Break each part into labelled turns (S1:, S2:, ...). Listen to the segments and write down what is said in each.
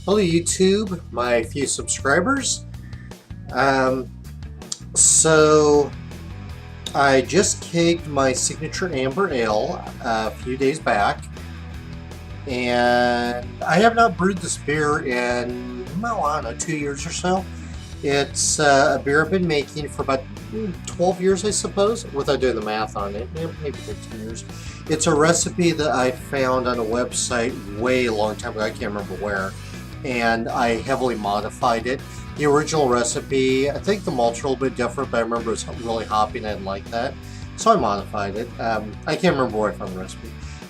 S1: Hello YouTube, my few subscribers. Um, so I just caked my signature amber ale a few days back, and I have not brewed this beer in, well, I don't know, 2 years or so. It's a beer I've been making for about 12 years, I suppose, without doing the math on it, maybe 15 years. It's a recipe that I found on a website way a long time ago, I can't remember where, and I heavily modified it. The original recipe, I think the malt's a little bit different, but I remember it was really hoppy and I didn't like that, so I modified it. I can't remember where I found the recipe,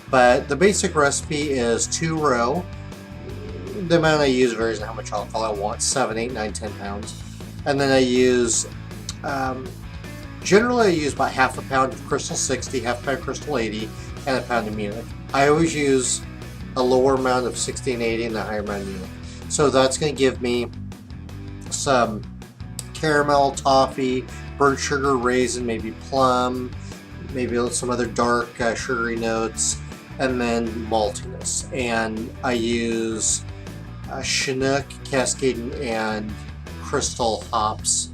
S1: but the basic recipe is 2 row. The amount I use varies on how much alcohol I want, 7, 8, 9, 10 pounds. And then I use, generally I use about half a pound of Crystal 60, half a pound of Crystal 80, and a pound of Munich. I always use a lower amount of 60 and 80 and a higher amount of Munich. So that's going to give me some caramel, toffee, burnt sugar, raisin, maybe plum, maybe some other dark sugary notes, and then maltiness. And I use Chinook, Cascade, and Crystal hops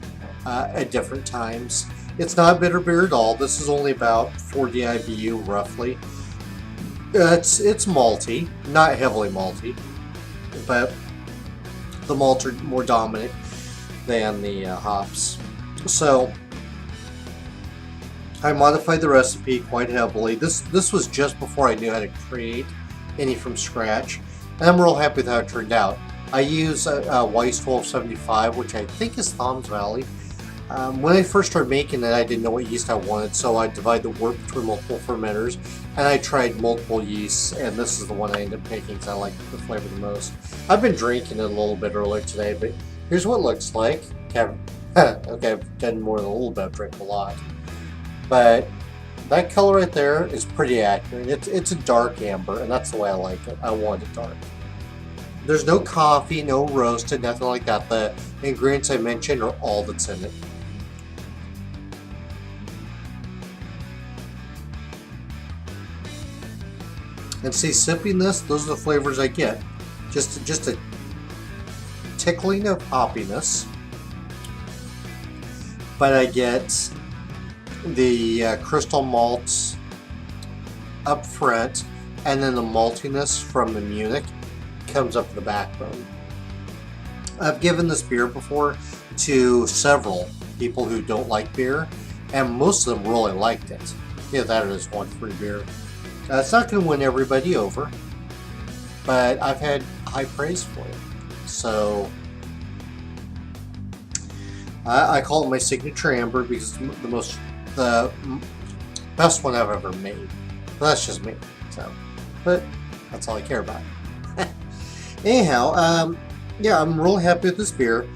S1: at different times. It's not bitter beer at all. This is only about 40 IBU roughly. It's malty, not heavily malty, but the malts are more dominant than the hops. So I modified the recipe quite heavily. This was just before I knew how to create any from scratch, and I'm real happy with how it turned out. I use Weiss 1275, which I think is Tom's Valley. When I first started making it, I didn't know what yeast I wanted, so I divided the work between multiple fermenters, and I tried multiple yeasts, and this is the one I ended up picking because I like the flavor the most. I've been drinking it a little bit earlier today, but here's what it looks like. Okay, I've done more than a little bit, I've drank a lot. But that color right there is pretty accurate. It's a dark amber, and that's the way I like it. I want it dark. There's no coffee, no roasted, nothing like that. The ingredients I mentioned are all that's in it. And see, sipping this, those are the flavors I get. Just a tickling of hoppiness. But I get the crystal malts up front, and then the maltiness from the Munich comes up the backbone. I've given this beer before to several people who don't like beer, and most of them really liked it. Yeah, that is one free beer. It's not going to win everybody over, but I've had high praise for it. So I call it my signature amber because it's the best one I've ever made. But that's just me. So, but that's all I care about. Anyhow, yeah, I'm really happy with this beer.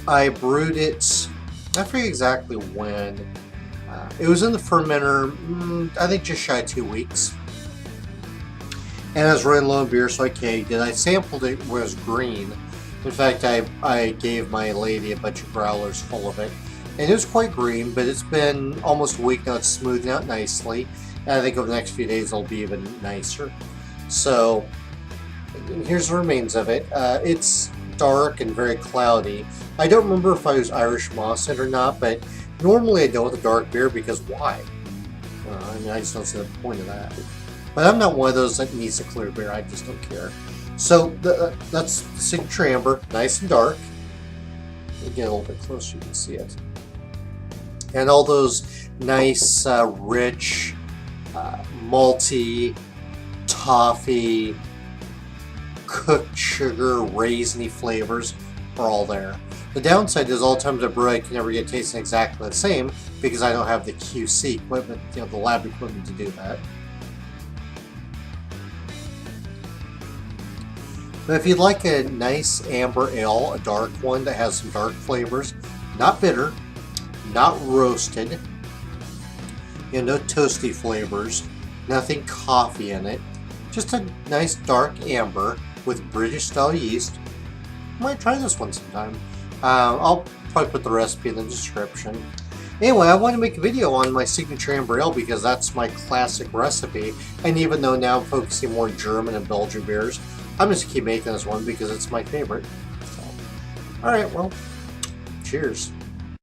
S1: I brewed it, I forget exactly when. It was in the fermenter, I think just shy of 2 weeks. And I was running low on beer, so I caked it. I sampled it when it was green. In fact, I gave my lady a bunch of growlers full of it. And it was quite green, but it's been almost a week now. It's smoothing out nicely. And I think over the next few days it'll be even nicer. So here's the remains of it. It's dark and very cloudy. I don't remember if I was Irish moss it or not, but normally I don't with a dark beer because why? I mean, I just don't see the point of that. But I'm not one of those that needs a clear beer. I just don't care. So that's the signature amber, nice and dark. Get a little bit closer, you can see it. And all those nice, rich, malty, toffee, cooked sugar, raisiny flavors are all there. The downside is all the times I brew, I can never get tasting exactly the same because I don't have the QC equipment, the lab equipment to do that. But if you'd like a nice amber ale, a dark one that has some dark flavors, not bitter, not roasted, no toasty flavors, nothing coffee in it, just a nice dark amber with British style yeast, I might try this one sometime. I'll probably put the recipe in the description. Anyway, I want to make a video on my signature amber ale because that's my classic recipe, and even though now I'm focusing more on German and Belgian beers, I'm just keep making this one because it's my favorite. So, all right, well, cheers.